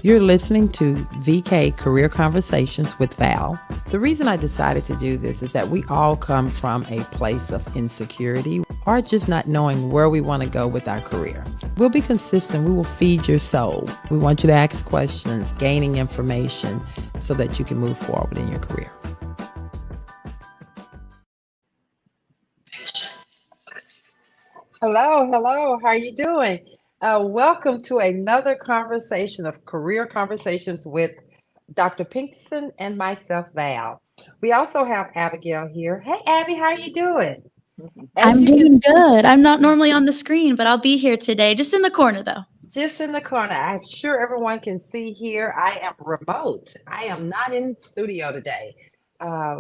You're listening to VK Career Conversations with Val. The reason I decided to do this is that we all come from a place of insecurity or just not knowing where we want to go with our career. We'll be consistent. We will feed your soul. We want you to ask questions, gaining information so that you can move forward in your career. Hello. How are you doing? Welcome to another conversation of Career Conversations with Dr. Pinkston and myself, Val. We also have Abigail here. Hey, Abby, how are you doing? I'm doing good. I'm not normally on the screen, but I'll be here today, just in the corner, though. Just in the corner. I'm sure everyone can see here. I am remote. I am not in studio today.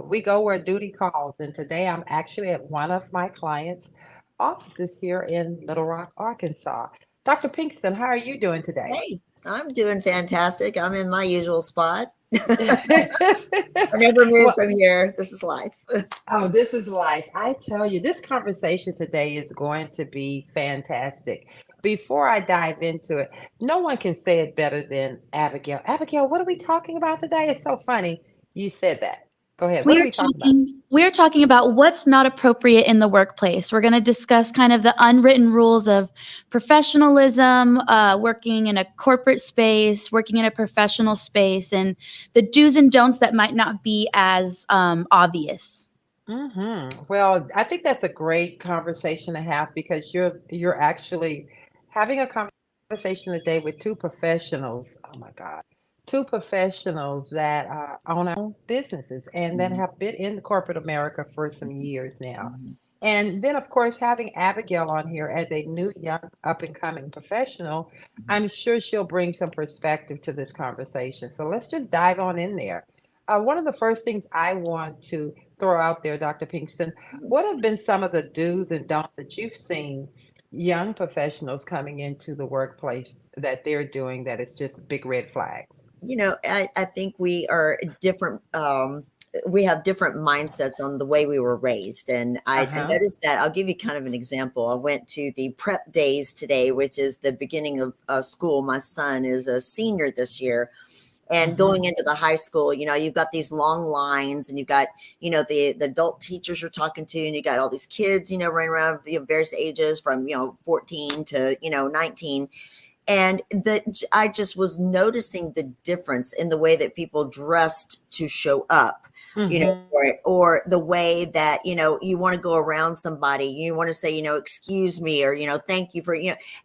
We go where duty calls, and today I'm actually at one of my clients' offices here in Little Rock, Arkansas. Dr. Pinkston, how are you doing today? Hey, I'm doing fantastic. I'm in my usual spot. I never moved from here. This is life. Oh, this is life. I tell you, this conversation today is going to be fantastic. Before I dive into it, no one can say it better than Abigail. Abigail, what are we talking about today? It's so funny you said that. Go ahead. What are we talking about? We're talking about what's not appropriate in the workplace. We're going to discuss kind of the unwritten rules of professionalism, working in a corporate space, working in a professional space, and the do's and don'ts that might not be as obvious. Mm-hmm. Well, I think that's a great conversation to have because you're actually having a conversation today with two professionals. Oh my God. Two professionals that own their own businesses and that have been in corporate America for some years now. And then, of course, having Abigail on here as a new, young, up-and-coming professional, I'm sure she'll bring some perspective to this conversation. So let's just dive on in there. One of the first things I want to throw out there, Dr. Pinkston, what have been some of the do's and don'ts that you've seen young professionals coming into the workplace that they're doing that is just big red flags? You know, I think we are different. We have different mindsets on the way we were raised. And I noticed that. I'll give you kind of an example. I went to the prep days today, which is the beginning of school. My son is a senior this year. And going into the high school, you know, you've got these long lines and you've got, you know, the adult teachers you're talking to, and you got all these kids, you know, running around, you know, various ages from, 14 to, 19. And that I just was noticing the difference in the way that people dressed to show up, or the way that, you want to go around somebody, you want to say, excuse me, or, thank you for,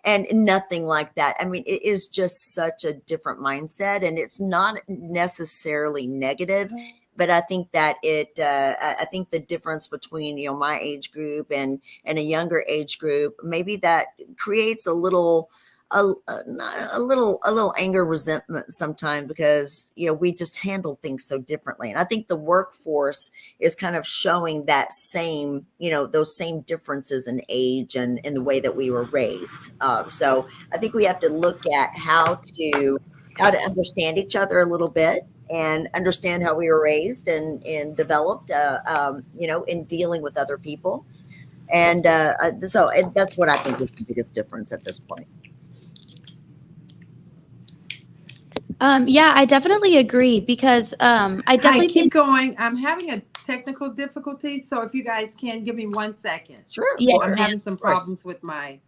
and nothing like that. I mean, it is just such a different mindset, and it's not necessarily negative. But I think that I think the difference between, my age group and a younger age group, maybe that creates a little anger, resentment sometimes, because we just handle things so differently. And I think the workforce is kind of showing that same, those same differences in age and in the way that we were raised. So I think we have to look at how to understand each other a little bit and understand how we were raised and developed, in dealing with other people. And so that's what I think is the biggest difference at this point. Yeah, I definitely agree because I definitely keep going. I'm having a technical difficulty, so if you guys can give me 1 second. Sure. Yes, I'm having some problems with my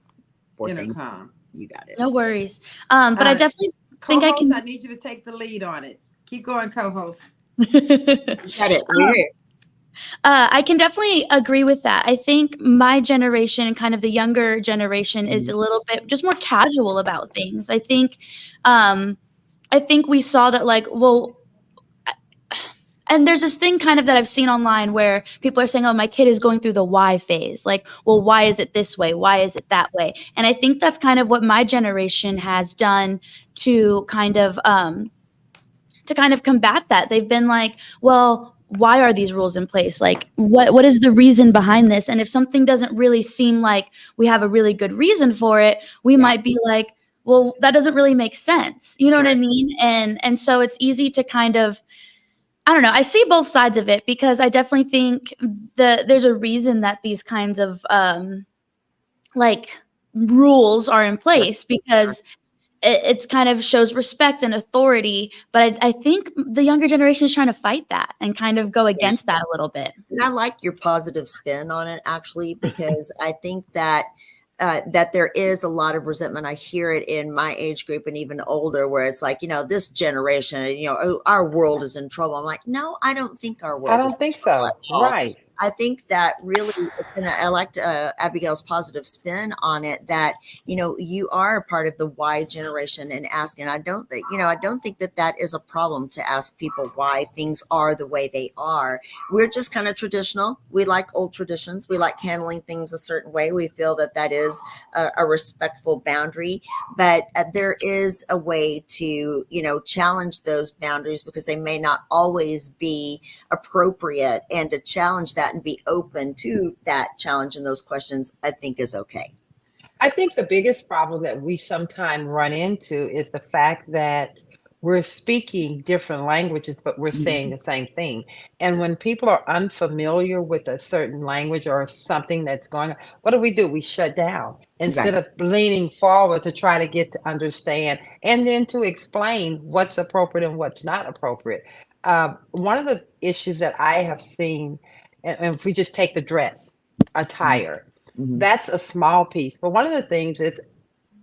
intercom. You got it. No worries. But I definitely think I can. I need you to take the lead on it. Keep going, co-host. You got it. We're here. I can definitely agree with that. I think my generation and kind of the younger generation is a little bit just more casual about things. I think we saw that and there's this thing kind of that I've seen online where people are saying, oh, my kid is going through the why phase. Like, well, why is it this way? Why is it that way? And I think that's kind of what my generation has done to kind of combat that. They've been like, well, why are these rules in place? Like, what is the reason behind this? And if something doesn't really seem like we have a really good reason for it, we might be like, well, that doesn't really make sense. You know what I mean? And so it's easy to kind of, I don't know. I see both sides of it because I definitely think there's a reason that these kinds of rules are in place, because it's kind of shows respect and authority. But I think the younger generation is trying to fight that and kind of go against that a little bit. And I like your positive spin on it, actually, because I think that that there is a lot of resentment. I hear it in my age group and even older, where it's like, this generation, oh, our world is in trouble. I'm like, no, I don't think our I world is don't in think trouble so. at all. Right. I think that really, and I liked Abigail's positive spin on it, that, you are a part of the Y generation and asking. I don't think that is a problem to ask people why things are the way they are. We're just kind of traditional. We like old traditions. We like handling things a certain way. We feel that is a respectful boundary, but there is a way to, challenge those boundaries, because they may not always be appropriate, and to challenge that and be open to that challenge and those questions, I think is okay. I think the biggest problem that we sometimes run into is the fact that we're speaking different languages, but we're saying the same thing. And when people are unfamiliar with a certain language or something that's going on, what do? We shut down Right. instead of leaning forward to try to get to understand and then to explain what's appropriate and what's not appropriate. One of the issues that I have seen, and if we just take the dress, attire, Mm-hmm. that's a small piece. But one of the things is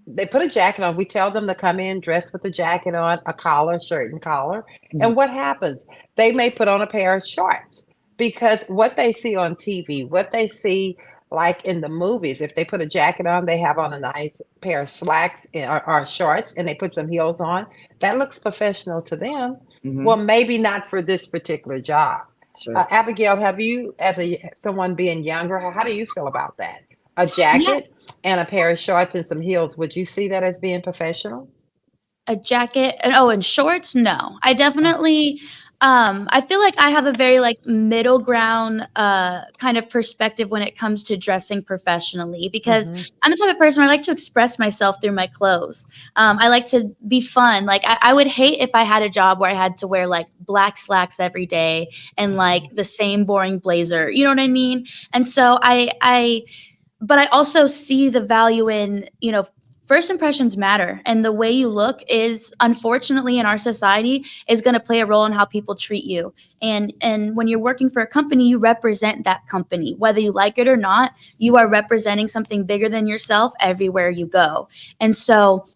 they put a jacket on. We tell them to come in dressed with a jacket on, a collar, shirt and collar. Mm-hmm. And what happens? They may put on a pair of shorts, because what they see on TV, what they see like in the movies, if they put a jacket on, they have on a nice pair of slacks or shorts, and they put some heels on. That looks professional to them. Mm-hmm. Well, maybe not for this particular job. Sure. Abigail, have you, as someone being younger, how do you feel about that? A Yeah, jacket and a pair of shorts and some heels, would you see that as being professional? a jacket and shorts, no. I Oh, definitely I feel like I have a very like middle ground kind of perspective when it comes to dressing professionally, because mhm. I'm the type of person where I like to express myself through my clothes. I like to be fun. Like I would hate if I had a job where I had to wear like black slacks every day and like the same boring blazer. You know what I mean? And so but I also see the value in, first impressions matter. And the way you look is, unfortunately, in our society, is going to play a role in how people treat you. And when you're working for a company, you represent that company. Whether you like it or not, you are representing something bigger than yourself everywhere you go. And so,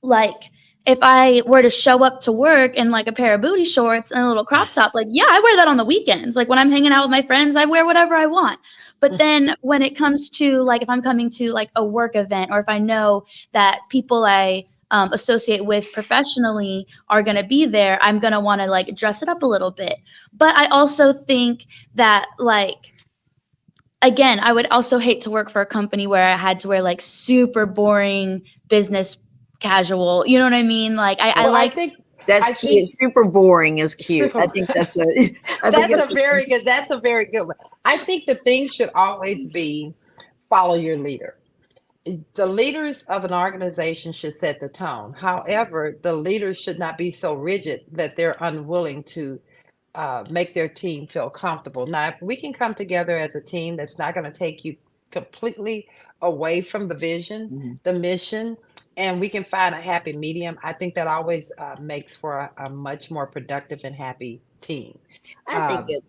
like, if I were to show up to work in like a pair of booty shorts and a little crop top, like, yeah, I wear that on the weekends. Like when I'm hanging out with my friends, I wear whatever I want. But then when it comes to like, if I'm coming to like a work event, or if I know that people I associate with professionally are going to be there, I'm going to want to like dress it up a little bit. But I also think that like, again, I would also hate to work for a company where I had to wear like super boring business casual. You know what I mean? Like I Well, I like, think That's I cute. think Super boring is cute. I super. think that's a. I think That's that's a very good. That's a very good one. I think the thing should always be follow your leader. The leaders of an organization should set the tone. However, the leaders should not be so rigid that they're unwilling to make their team feel comfortable. Now, if we can come together as a team that's not going to take you completely away from the vision, Mhm. the mission, and we can find a happy medium, I think that always makes for a much more productive and happy team. I think Um, that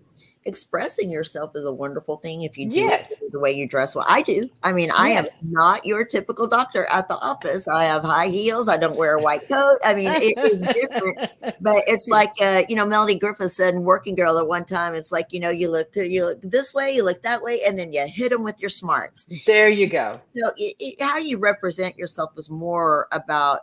expressing yourself is a wonderful thing if you do yes, it the way you dress. Well, I do. I mean, I am yes. not your typical doctor at the office. I have high heels. I don't wear a white coat. I mean, it is different. But it's like, Melody Griffith said in Working Girl at one time, it's like, you look good, you look this way, you look that way, and then you hit them with your smarts. There you go. So how you represent yourself is more about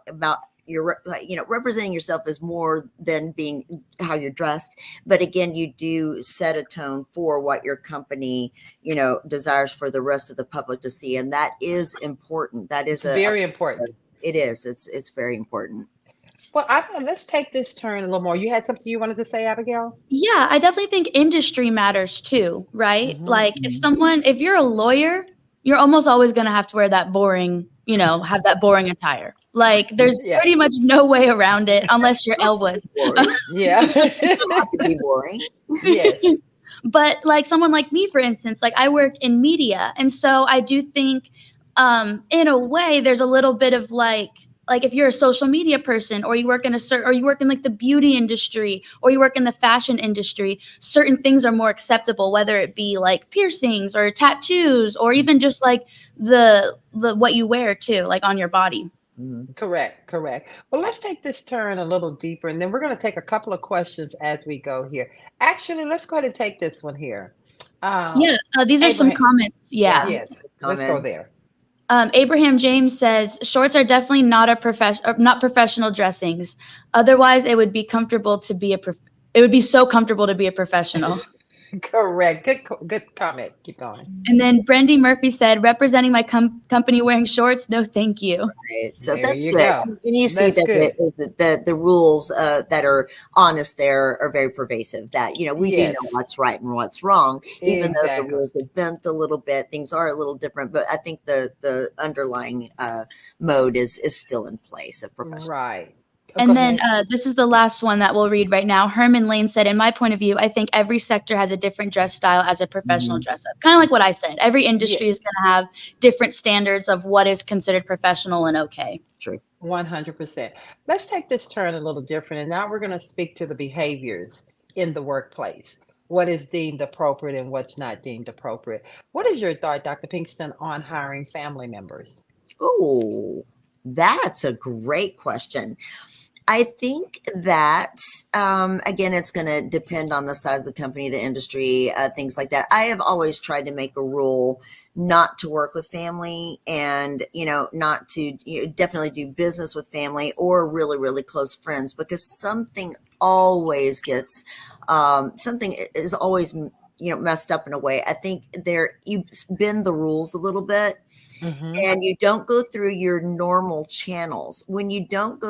representing yourself is more than being how you're dressed. But again, you do set a tone for what your company, desires for the rest of the public to see. And that is important. That is It's very important. it is. It's very important. Well, let's take this turn a little more. You had something you wanted to say, Abigail? yeah, I definitely think industry matters too, right? Hmm. Like if you're a lawyer, you're almost always going to have to wear that boring, have that boring attire. Like there's Yeah, pretty much no way around it unless you're Elwood. Boring. yeah. It doesn't have to be boring. Yes. But like someone like me, for instance, like I work in media. And so I do think in a way there's a little bit of like like if you're a social media person, or you work in or you work in like the beauty industry, or you work in the fashion industry, certain things are more acceptable, whether it be like piercings or tattoos, or even just like the what you wear too, like on your body. Correct, correct. Well, let's take this turn a little deeper, and then we're going to take a couple of questions as we go here. Actually, let's go ahead and take this one here. Uh, Yeah, these are some Abraham, comments. Yeah. Yeah. yes, let's go Comments. there. Abraham James says shorts are definitely not professional dressings. Otherwise, it would be comfortable to be it would be so comfortable to be a professional. Correct. Good comment. Keep going. And then Brendy Murphy said, representing my company wearing shorts, no thank you. Right. So There that's you good. go. And you see That's that good. the rules that are honest there are very pervasive, that, we do know Yes, what's right and what's wrong, even though the exactly. rules get bent a little bit, things are a little different, but I think the underlying mode is still in place of professional. Right. Go And then ahead. this is the last one that we'll read right now. Herman Lane said, in my point of view, I think every sector has a different dress style as a professional dress up. Kind of like what I said. Every Yeah, industry is going to have different standards of what is considered professional and okay. True. 100%. Let's take this turn a little different, and now we're going to speak to the behaviors in the workplace. What is deemed appropriate and what's not deemed appropriate. What is your thought, Dr. Pinkston, on hiring family members? Oh, that's a great question. I think that, again, it's going to depend on the size of the company, the industry, things like that. I have always tried to make a rule not to work with family, and, not to definitely do business with family or really, really close friends, because something is always, messed up in a way. I think you bend the rules a little bit, Mm-hmm. and you don't go through your normal channels. When you don't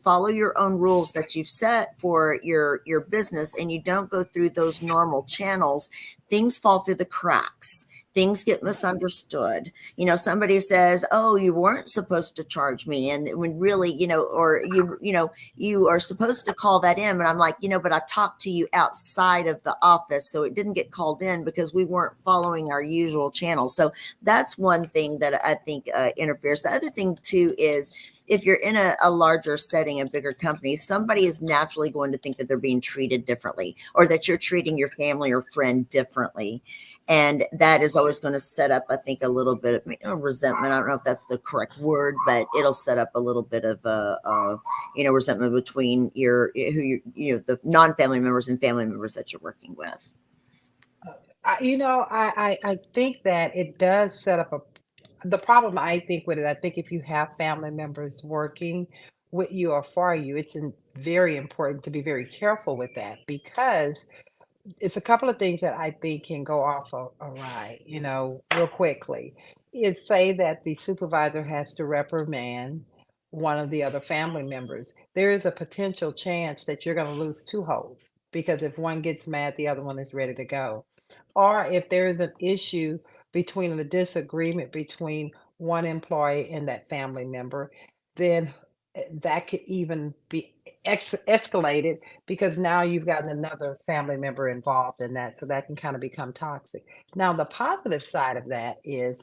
follow your own rules that you've set for your business, and you don't go through those normal channels, things fall through the cracks. Things get misunderstood. Somebody says, "Oh, you weren't supposed to charge me," and when really, or you are supposed to call that in. And I'm like, but I talked to you outside of the office, so it didn't get called in because we weren't following our usual channels. So that's one thing that I think interferes. The other thing too is, if you're in a larger setting, a bigger company, somebody is naturally going to think that they're being treated differently, or that you're treating your family or friend differently. And that is always going to set up, I think, a little bit of resentment. I don't know if that's the correct word, but it'll set up a little bit of resentment between the non-family members and family members that you're working with. I think that it does set up the problem I think with it. I think if you have family members working with you or for you, it's very important to be very careful with that, because it's a couple of things that I think can go off awry, real quickly. Is say that the supervisor has to reprimand one of the other family members. There is a potential chance that you're going to lose two holes, because if one gets mad, the other one is ready to go. Or if there is an issue between a disagreement between one employee and that family member, then that could even be escalated, because now you've gotten another family member involved in that. So that can kind of become toxic. Now, the positive side of that is,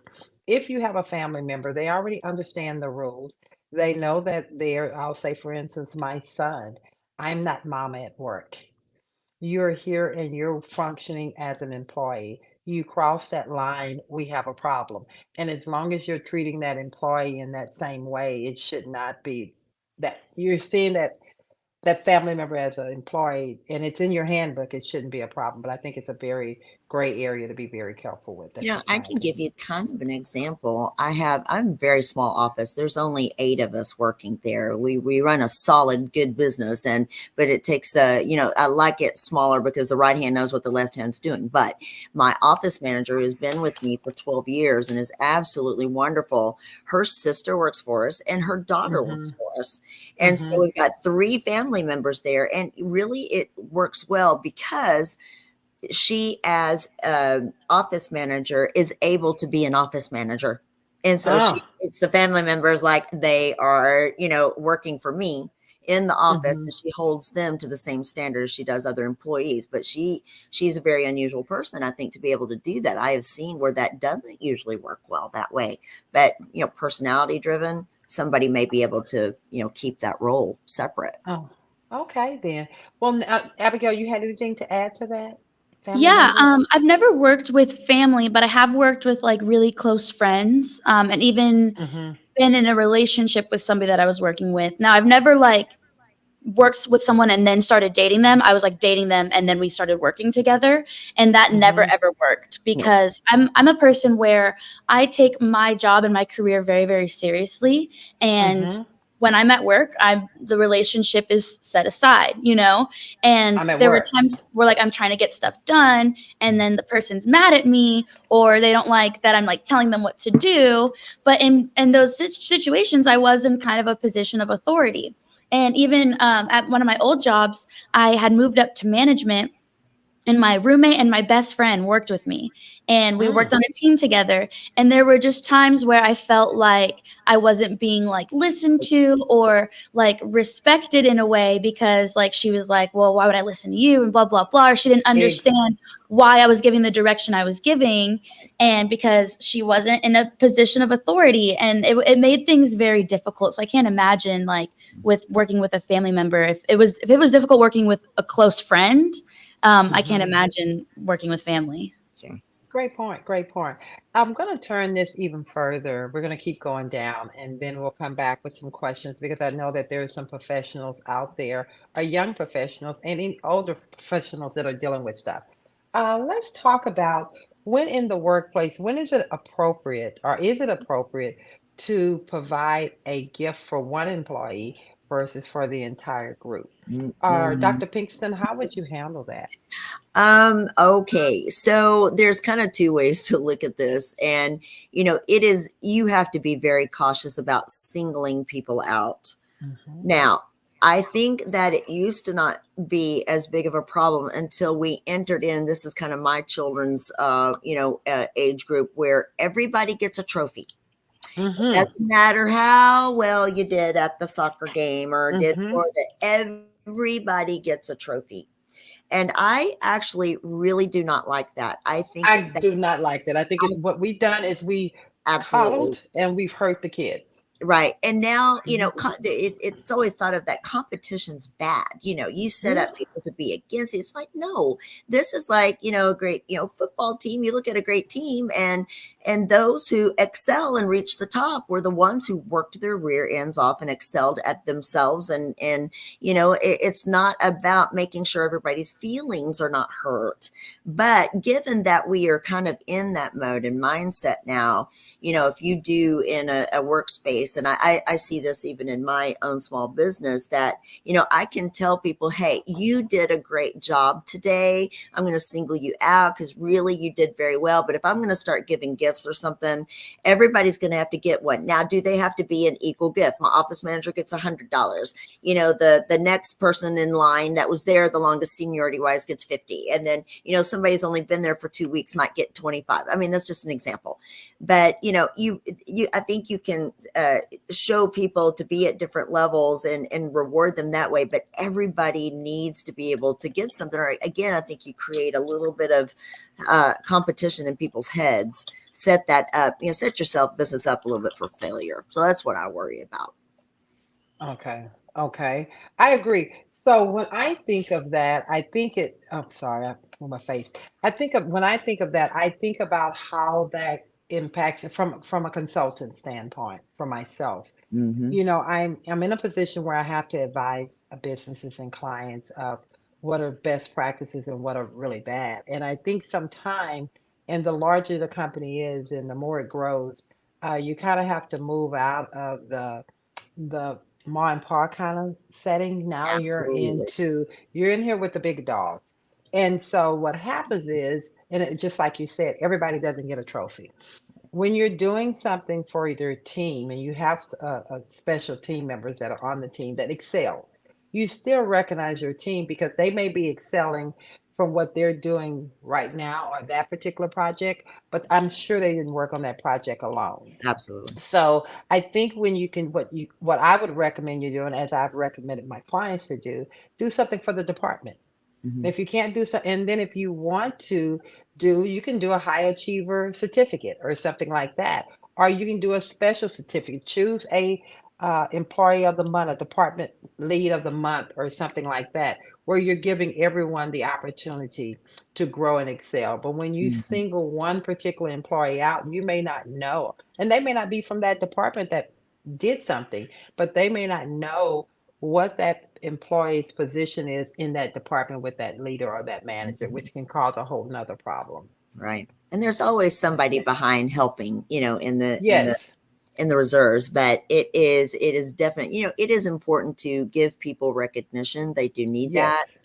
if you have a family member, they already understand the rules. They know that I'll say, for instance, my son, I'm not mama at work. You're here and you're functioning as an employee. You cross that line, we have a problem. And as long as you're treating that employee in that same way, it should not be that you're seeing that family member as an employee, and it's in your handbook, it shouldn't be a problem. But I think it's a very gray area to be very careful with. That's just I my can give opinion. you kind of an example. I'm a very small office. There's only 8 of us working there. We run a solid, good business, but it takes I like it smaller because the right hand knows what the left hand's doing. But my office manager, who's been with me for 12 years and is absolutely wonderful, her sister works for us and her daughter Hmm. works for us. And so Hmm. we've got 3 family members there, and really it works well because she, as an office manager, is able to be an office manager. And so Oh. it's the family members, like they are, working for me in the office, Hmm. and she holds them to the same standards she does other employees. But she's a very unusual person, I think, to be able to do that. I have seen where that doesn't usually work well that way, but personality driven, somebody may be able to, keep that role separate. Oh, okay then. Well, Abigail, you had anything to add to that? Family Yeah, members? I've never worked with family, but I have worked with like really close friends, and even Mm-hmm. been in a relationship with somebody that I was working with. Now, I've never like worked with someone and then started dating them. I was like dating them and then we started working together, and that never Mm-hmm. ever worked Yeah. because I'm a person where I take my job and my career very very seriously, and Mm-hmm. when I'm at work, the relationship is set aside, and I'm at there were work. times where like I'm trying to get stuff done and then the person's mad at me or they don't like that I'm like telling them what to do, but in those situations I was in kind of a position of authority. And even at one of my old jobs, I had moved up to management, and my roommate and my best friend worked with me, and we worked Mm. on a team together. And there were just times where I felt like I wasn't being like listened to or like respected in a way, because like she was like, well, why would I listen to you, and blah blah blah, or she didn't Eggs. understand why I was giving the direction I was giving, and because she wasn't in a position of authority, and it made things very difficult. So I can't imagine like with working with a family member, if it was difficult working with a close friend. I can't Mm-hmm. imagine working with family. Sure. Great point. Great point. I'm going to turn this even further. We're going to keep going down and then we'll come back with some questions because I know that there are some professionals out there, or young professionals and even older professionals that are dealing with stuff. Let's talk about when in the workplace, when is it appropriate or is it appropriate to provide a gift for one employee versus for the entire group? Mm-mm. Dr. Pinkston, how would you handle that? Okay. So there's kind of two ways to look at this. And, you have to be very cautious about singling people out. Hmm. Now, I think that it used to not be as big of a problem until we entered in. This is kind of my children's, age group where everybody gets a trophy. It Hmm. doesn't matter how well you did at the soccer game or did Hmm. for everybody gets a trophy. And I actually really do not like that. I think I that do not like that. I think I what we've done is we absolutely. coddled and we've hurt the kids. Right. And now, Mhm. it's always thought of that competition's bad. You set Mm, up people to be against you. It's like, no, this is like, a great, football team. You look at a great team, and those who excel and reach the top were the ones who worked their rear ends off and excelled at themselves. And it's not about making sure everybody's feelings are not hurt. But given that we are kind of in that mode and mindset now, if you do in a workspace, and I see this even in my own small business, that, I can tell people, hey, you did a great job today. I'm going to single you out because really you did very well. But if I'm going to start giving gifts or something, everybody's going to have to get one. Now, do they have to be an equal gift? My office manager gets $100. The next person in line that was there the longest seniority wise gets 50. And then, somebody's only been there for 2 weeks might get 25. I mean, that's just an example. But I think you can show people to be at different levels and reward them that way. But everybody needs to be able to get something. Or again, I think you create a little bit of competition in people's heads. Set that up. Set yourself business up a little bit for failure. So that's what I worry about. okay. Okay. I agree. So when I think of that, I think I'm sorry, I on my face. When I think of that, I think about how that impacts it from a consultant standpoint for myself. Mm-hmm. I'm in a position where I have to advise businesses and clients of what are best practices and what are really bad. And I think sometime, and the larger the company is and the more it grows, you kind of have to move out of the ma and pa kind of setting. Now Absolutely. you're in here with the big dog. And so what happens is, just like you said, everybody doesn't get a trophy when you're doing something for your team and you have special team members that are on the team that excel, you still recognize your team because they may be excelling from what they're doing right now or that particular project, but I'm sure they didn't work on that project alone. Absolutely. So I think when you can, what I would recommend you doing, as I've recommended my clients to do something for the department. Mm-hmm. If you can't do so, and then if you want to you can do a high achiever certificate or something like that. or you can do a special certificate. Choose a employee of the month, a department lead of the month, or something like that, where you're giving everyone the opportunity to grow and excel. But when you Mhm. single one particular employee out, you may not know, and they may not be from that department that did something, but they may not know what that employee's position is in that department with that leader or that manager, which can cause a whole nother problem. Right. And there's always somebody behind helping, Yes. in the reserves, but it is definitely, it is important to give people recognition. They do need that. Yes.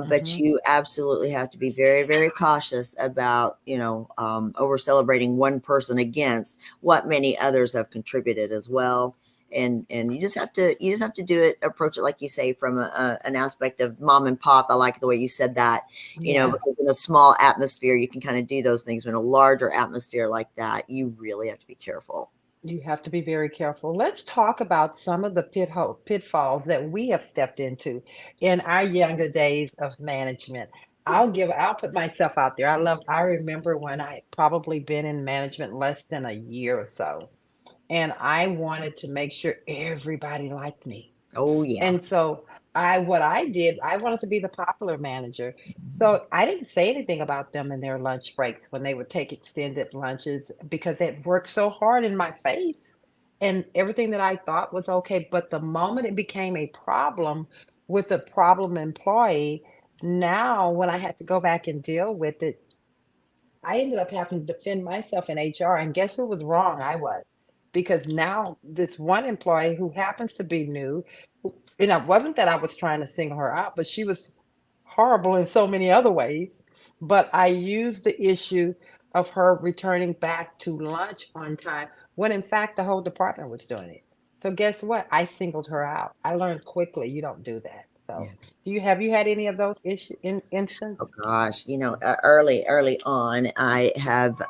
But Hmm. you absolutely have to be very, very cautious about, over celebrating one person against what many others have contributed as well. And you just have to do it, approach it, like you say, from an aspect of mom and pop. I like the way you said that, Yeah. because in a small atmosphere, you can kind of do those things. But in a larger atmosphere like that, you really have to be careful. You have to be very careful. Let's talk about some of the pitfalls that we have stepped into in our younger days of management. I'll put myself out there. I remember when I had probably been in management less than a year or so, and I wanted to make sure everybody liked me. Oh yeah. And so what I did, I wanted to be the popular manager. So I didn't say anything about them in their lunch breaks when they would take extended lunches because it worked so hard in my face and everything that I thought was okay. But the moment it became a problem with a problem employee, now when I had to go back and deal with it, I ended up having to defend myself in HR, and guess who was wrong? I was. Because now this one employee who happens to be new, and it wasn't that I was trying to single her out, but she was horrible in so many other ways. But I used the issue of her returning back to lunch on time when in fact the whole department was doing it. So guess what? I singled her out. I learned quickly you don't do that. So have you had any of those Oh instances? gosh, early on, I have,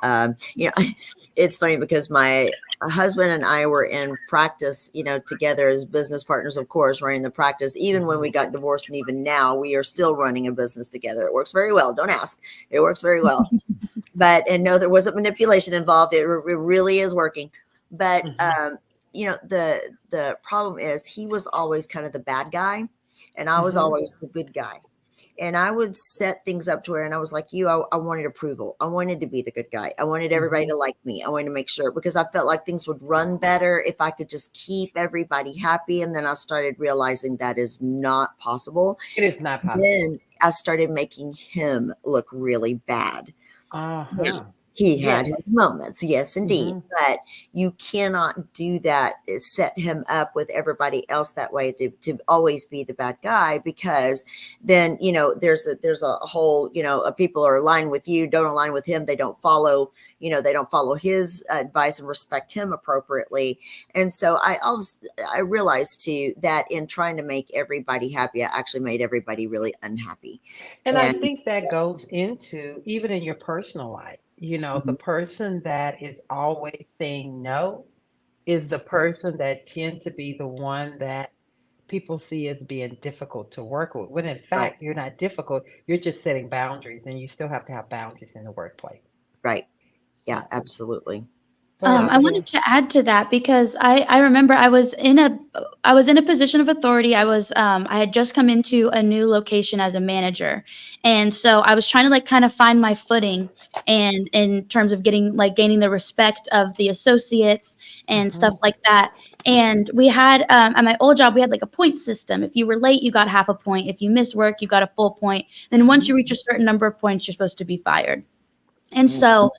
it's funny because my husband and I were in practice, together as business partners, of course, running the practice. Even when we got divorced, and even now, we are still running a business together. It works very well. Don't ask. It works very well. And no, there wasn't manipulation involved. It really is working. But Mhm. the problem is he was always kind of the bad guy, and I was Mhm. always the good guy. And I would set things up to where, and I was like, I wanted approval. I wanted to be the good guy. I wanted everybody Mhm. to like me. I wanted to make sure, because I felt like things would run better if I could just keep everybody happy. And then I started realizing that is not possible. It is not possible. Then I started making him look really bad. Yeah, Uh-huh. he had Yes. his moments, yes, indeed. Mhm. But you cannot do that, set him up with everybody else that way to always be the bad guy, because then, there's a whole, people are aligned with you, don't align with him. They don't follow his advice and respect him appropriately. And so I realized too that in trying to make everybody happy, I actually made everybody really unhappy. And I And think that goes into even in your personal life. The Mhm. person that is always saying no is the person that tend to be the one that people see as being difficult to work with. When in Right, fact, you're not difficult. You're just setting boundaries, and you still have to have boundaries in the workplace. right. Yeah, Yeah. absolutely. Go ahead, I Andrea. wanted to add to that because I remember I was in a position of authority. I had just come into a new location as a manager, and so I was trying to like kind of find my footing, and in terms of gaining the respect of the associates and stuff Mhm. like that. And we had at my old job we had like a point system. If you were late, you got half a point. If you missed work, you got a full point. Then once Mhm. you reach a certain number of points, you're supposed to be fired. And Mm, so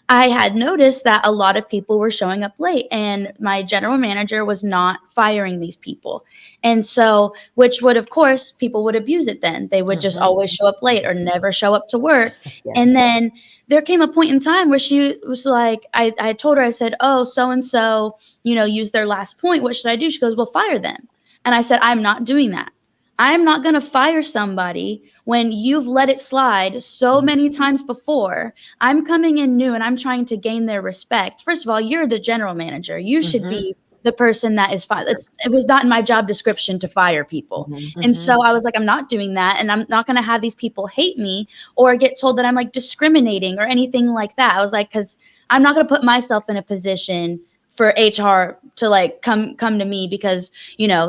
I had noticed that a lot of people were showing up late, and my general manager was not firing these people. And so, which would, of course, people would abuse it then. They would just Mhm. always show up late yes, or never show up to work. And yes. then there came a point in time where she was like, I told her, I said, oh, so and so, used their last point. What should I do? She goes, well, fire them. And I said, I'm not doing that. I'm not going to fire somebody when you've let it slide so Mhm. many times before. I'm coming in new and I'm trying to gain their respect. First of all, you're the general manager. You should Mhm. be the person that is fired. It was not in my job description to fire people. Mhm. And Mhm. so I was like, I'm not doing that. And I'm not going to have these people hate me or get told that I'm like discriminating or anything like that. I was like, because I'm not going to put myself in a position for HR to like come to me because,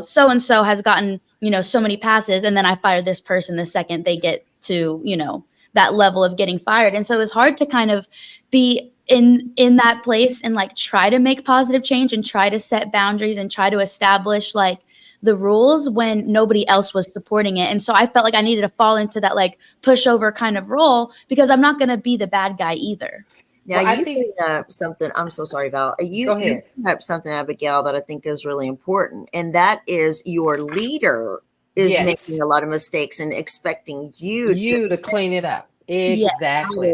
so and so has gotten, so many passes, and then I fire this person the second they get to, that level of getting fired. And so it's hard to kind of be in that place and like try to make positive change and try to set boundaries and try to establish like the rules when nobody else was supporting it. And so I felt like I needed to fall into that like pushover kind of role because I'm not going to be the bad guy either. Now, Well, I you think, bring up something. I'm so sorry, Val. go You ahead. bring up something, Abigail, that I think is really important, and that is your leader is making Yes. a lot of mistakes and expecting you to. You to clean it up. Yeah. Exactly.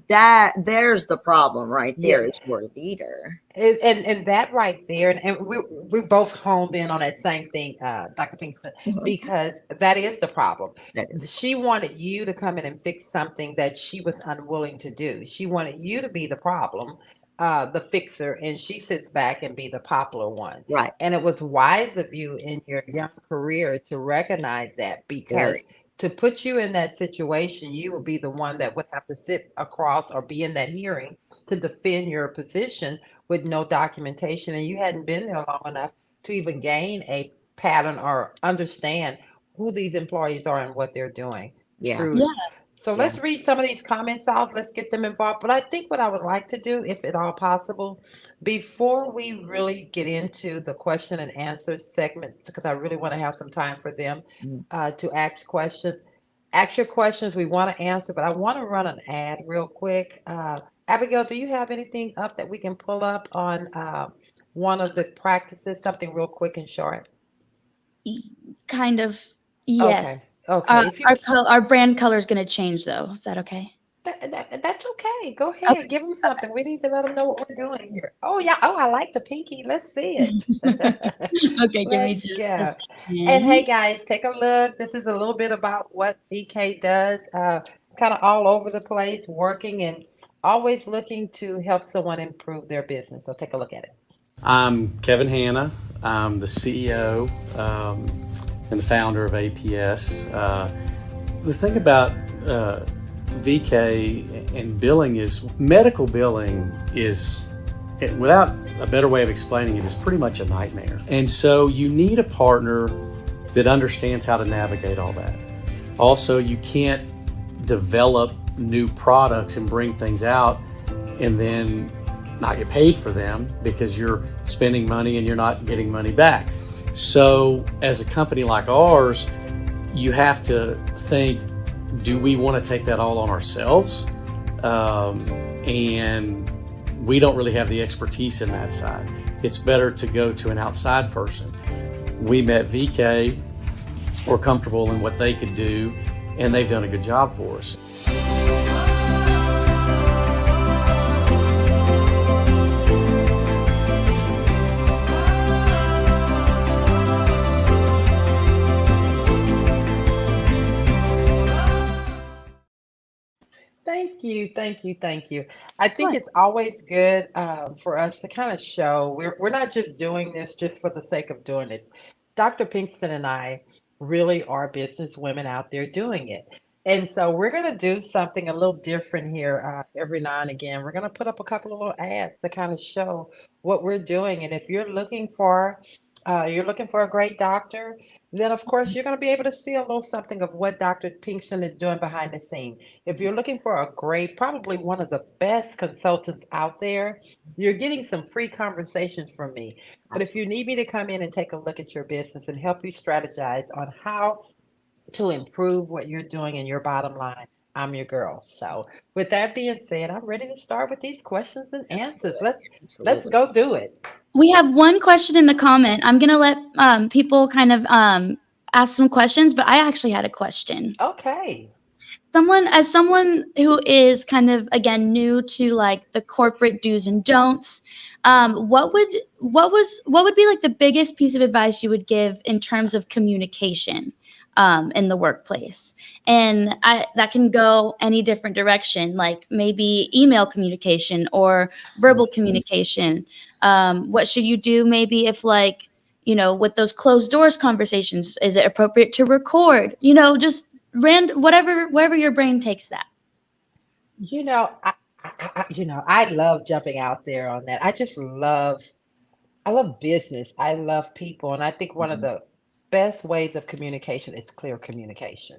There's the problem right Yeah. there is your leader. And that right there, and we both honed in on that same thing, Dr. Pinkston, Mhm. because that is the problem. That is She wanted you to come in and fix something that she was unwilling to do. She wanted you to be the problem, the fixer, and she sits back and be the popular one. right. And it was wise of you in your young career to recognize that, because Very. to put you in that situation, you would be the one that would have to sit across or be in that hearing to defend your position with no documentation, and you hadn't been there long enough to even gain a pattern or understand who these employees are and what they're doing. Yeah. Yeah. Truly. So Yeah. let's read some of these comments off. Let's get them involved. But I think what I would like to do, if at all possible, before we really get into the question and answer segments, because I really want to have some time for them Mm. to ask questions. Ask your questions. We want to answer, but I want to run an ad real quick. Abigail, do you have anything up that we can pull up on one of the practices? Something real quick and short. Kind of. Okay. Yes. Okay. If you Our brand color is going to change though. Is that okay? that's okay. Go Okay. ahead. Give them something. We need to let them know what we're doing here. Oh yeah. Oh, I like the pinky. Let's see it. Okay, give me Let's just a go. And hey second. guys, take a look. This is a little bit about what VK does. Kind of all over the place, working and always looking to help someone improve their business. So take a look at it. I'm Kevin Hanna. I'm the CEO and the founder of APS. The thing about VK and billing is medical billing is, without a better way of explaining it, is pretty much a nightmare. And so you need a partner that understands how to navigate all that. Also, you can't develop new products and bring things out and then not get paid for them because you're spending money and you're not getting money back. So as a company like ours, you have to think, do we want to take that all on ourselves? And we don't really have the expertise in that side. It's better to go to an outside person. We met VK, we're comfortable in what they could do, and they've done a good job for us. Thank you, thank you, thank you. I think it's always good for us to kind of show we're not just doing this just for the sake of doing this. Dr. Pinkston and I really are business women out there doing it. And so we're going to do something a little different here every now and again. We're going to put up a couple of little ads to kind of show what we're doing. And if you're looking for a great doctor, then of course you're going to be able to see a little something of what Dr. Pinkston is doing behind the scene. If you're looking for a great, probably one of the best consultants out there, you're getting some free conversations from me. But if you need me to come in and take a look at your business and help you strategize on how to improve what you're doing in your bottom line, I'm your girl. So with that being said, I'm ready to start with these questions and answers. Let's Absolutely. go do it. We have one question in the comment. I'm gonna let people kind of ask some questions, but I actually had a question. Okay. Someone who is kind of again new to like the corporate do's and don'ts, what would be like the biggest piece of advice you would give in terms of communication in the workplace? And that can go any different direction, like maybe email communication or verbal communication. What should you do maybe if like, with those closed doors conversations, is it appropriate to record? Just wherever your brain takes that. You know, I love jumping out there on that. I love business. I love people. And I think one of Mhm. the best ways of communication is clear communication.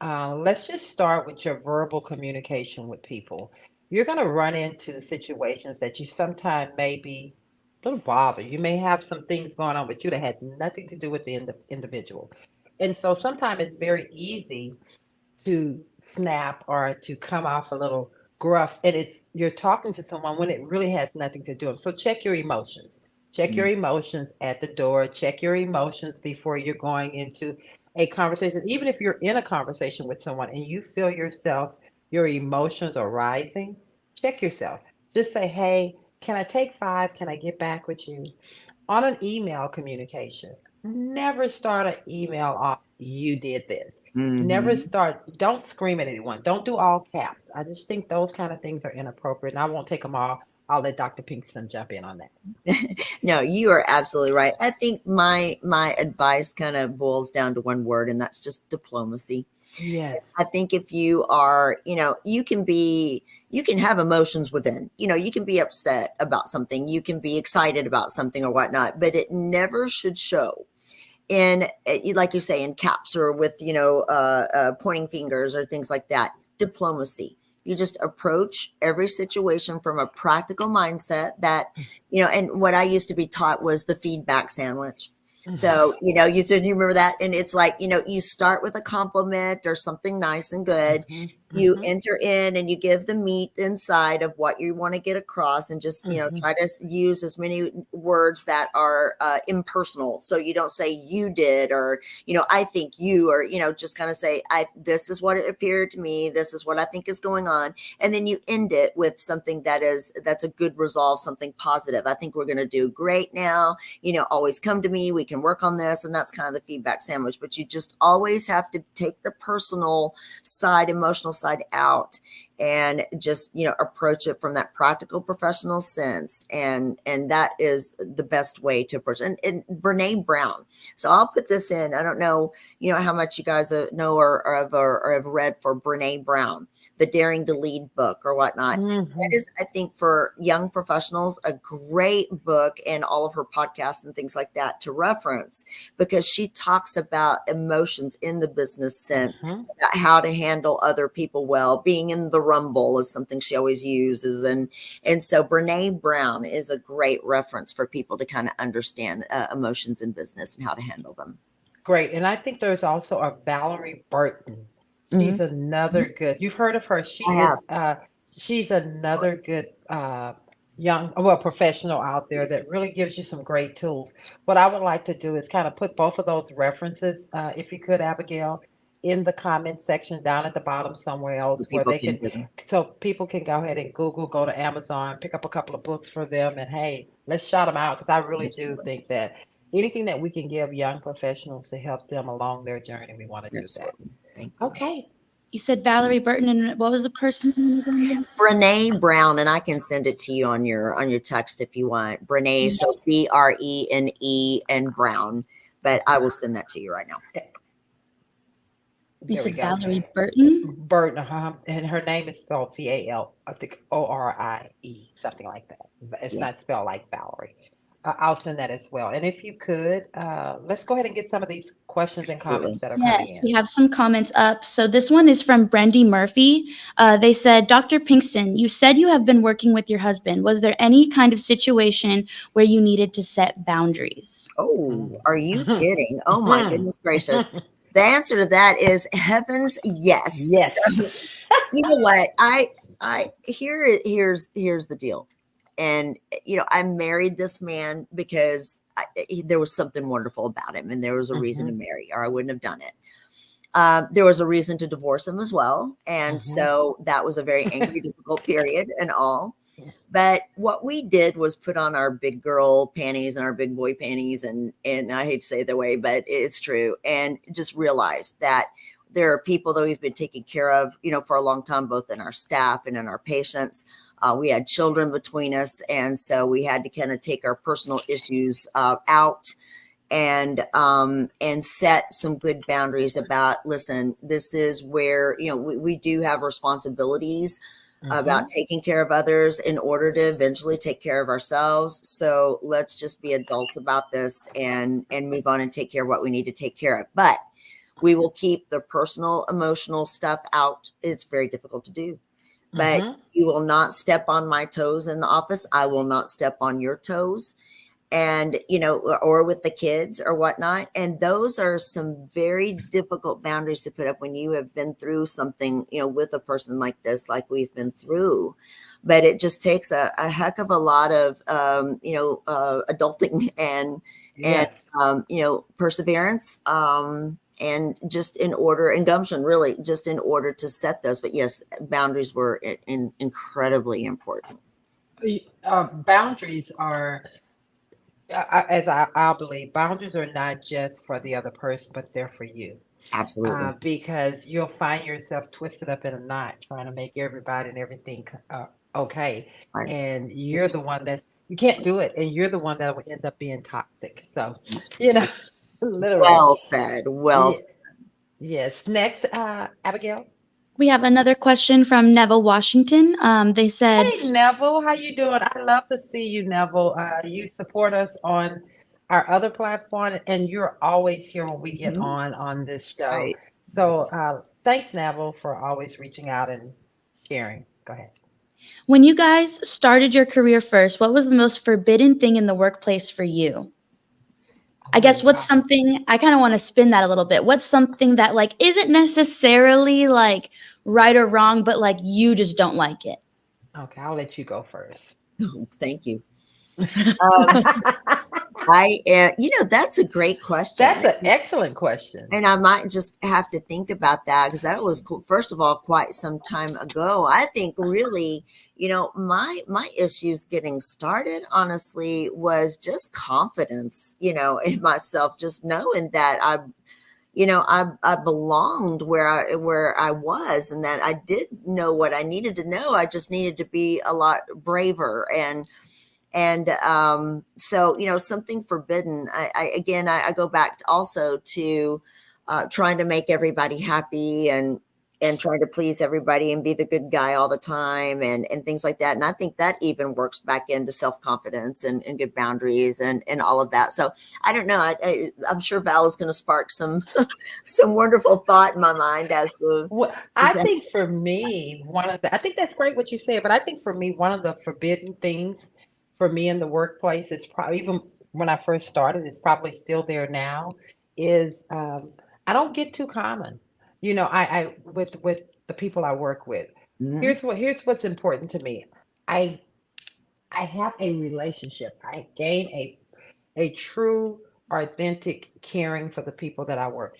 Let's just start with your verbal communication with people. You're going to run into situations that you sometimes may be a little bothered. You may have some things going on with you that has nothing to do with the individual. And so sometimes it's very easy to snap or to come off a little gruff, and it's you're talking to someone when it really has nothing to do with. So check your emotions. Check your Mm. emotions at the door. Check your emotions before you're going into a conversation. Even if you're in a conversation with someone and you feel yourself, your emotions are rising, check yourself. Just say, hey, can I take 5? Can I get back with you? On an email communication, never start an email off, you did this. Never Mhm. start, don't scream at anyone. Don't do all caps. I just think those kind of things are inappropriate. And I won't take them all. I'll let Dr. Pinkston jump in on that. No, you are absolutely right. I think my advice kind of boils down to one word, and that's just diplomacy. Yes. I think if you are, you can have emotions within, you can be upset about something, you can be excited about something or whatnot, but it never should show in, like you say, in caps or with, pointing fingers or things like that. Diplomacy. You just approach every situation from a practical mindset that, and what I used to be taught was the feedback sandwich. So, you remember that? And it's like, you start with a compliment or something nice and good. Mhm, You mhm, enter in and you give the meat inside of what you want to get across, and just, mhm. try to use as many words that are impersonal. So you don't say you did, or, I think you, or, just kind of say, this is what it appeared to me. This is what I think is going on. And then you end it with something that's a good resolve, something positive. I think we're going to do great now. Always come to me. We can work on this. And that's kind of the feedback sandwich. But you just always have to take the personal side, emotional side out, and just, approach it from that practical professional sense. And that is the best way to approach it. And Brene Brown. So I'll put this in. I don't know, how much you guys know or have read for Brene Brown, the Daring to Lead book or whatnot. That Mhm. is, I think, for young professionals, a great book, and all of her podcasts and things like that to reference, because she talks about emotions in the business sense, Mhm. about how to handle other people well. Being in the rumble is something she always uses. And so Brene Brown is a great reference for people to kind of understand emotions in business and how to handle them. Great. And I think there's also a Valerie Burton. Mhm. She's another good. You've heard of her. I have. She's another good professional out there Yes. that really gives you some great tools. What I would like to do is kind of put both of those references, if you could, Abigail, in the comment section down at the bottom somewhere So else where people they can could, get them. so people can go ahead and Google, go to Amazon, pick up a couple of books for them, and hey, let's shout them out because I really do Absolutely. think that anything that we can give young professionals to help them along their journey, we want to do that. Absolutely. Thank you. Okay. You said Valerie Burton, and what was the person's name again? Brene Brown, and I can send it to you on your text if you want. Brene, Yeah. so Brene and Brown, but I will send that to you right now. You There we said go. Valerie Burton. Burton, and her name is spelled VAL, I think ORIE, something like that. It's Yeah, not spelled like Valerie. I'll send that as well. And if you could, let's go ahead and get some of these questions and comments absolutely. that are Yes, coming in. we have some comments up. So this one is from Brandy Murphy. They said, Dr. Pinkston, you said you have been working with your husband. Was there any kind of situation where you needed to set boundaries? Oh, are you Mhm. kidding? Oh my Mhm. goodness gracious. The answer to that is heavens yes. Yes. So you know what? Here's the deal. And I married this man because there was something wonderful about him, and there was a reason to Mhm. marry, or I wouldn't have done it. There was a reason to divorce him as well, and Mhm. so that was a very angry, difficult period and all. But what we did was put on our big girl panties and our big boy panties, and I hate to say it that way, but it's true, and just realized that there are people that we've been taking care of, for a long time, both in our staff and in our patients. We had children between us, and so we had to kind of take our personal issues out, and set some good boundaries about, listen, this is where we do have responsibilities, about taking care of others in order to eventually take care of ourselves. So let's just be adults about this and move on and take care of what we need to take care of. But we will keep the personal, emotional stuff out. It's very difficult to do. But you will not step on my toes in the office. I will not step on your toes. And, or with the kids or whatnot. And those are some very difficult boundaries to put up when you have been through something, with a person like this, like we've been through. But it just takes a heck of a lot of, adulting and perseverance, and just in order, and gumption, really, just in order to set those. But yes, boundaries were incredibly important. Boundaries are, as I believe, boundaries are not just for the other person, but they're for you. Absolutely. Because you'll find yourself twisted up in a knot trying to make everybody and everything okay. Right. And you're the one you can't do it. And you're the one that will end up being toxic. So, literally. Well said. Well said. Yes. Next, Abigail. We have another question from Neville Washington. They said, "Hey, Neville, how you doing? I love to see you, Neville. You support us on our other platform, and you're always here when we get on this show. Right. So thanks, Neville, for always reaching out and sharing. Go ahead." "When you guys started your career first, what was the most forbidden thing in the workplace for you?" I guess what's something, I kind of want to spin that a little bit. What's something that isn't necessarily right or wrong, but you just don't like it? Okay, I'll let you go first. Thank you. That's a great question. That's an excellent question. And I might just have to think about that, because that was, first of all, quite some time ago. I think really, my issues getting started, honestly, was just confidence, in myself, just knowing that I belonged where I was, and that I did know what I needed to know. I just needed to be a lot braver. So, something forbidden. I go back also to trying to make everybody happy and trying to please everybody and be the good guy all the time and things like that. And I think that even works back into self-confidence and good boundaries and all of that. So I don't know. I'm sure Val is going to spark some wonderful thought in my mind as to. Well, I think for me, I think that's great what you said, but I think for me, one of the forbidden things for me in the workplace is probably, even when I first started, it's probably still there now, is I don't get too common. I with the people I work with. Here's what's important to me. I have a relationship. I gain a true, authentic caring for the people that I work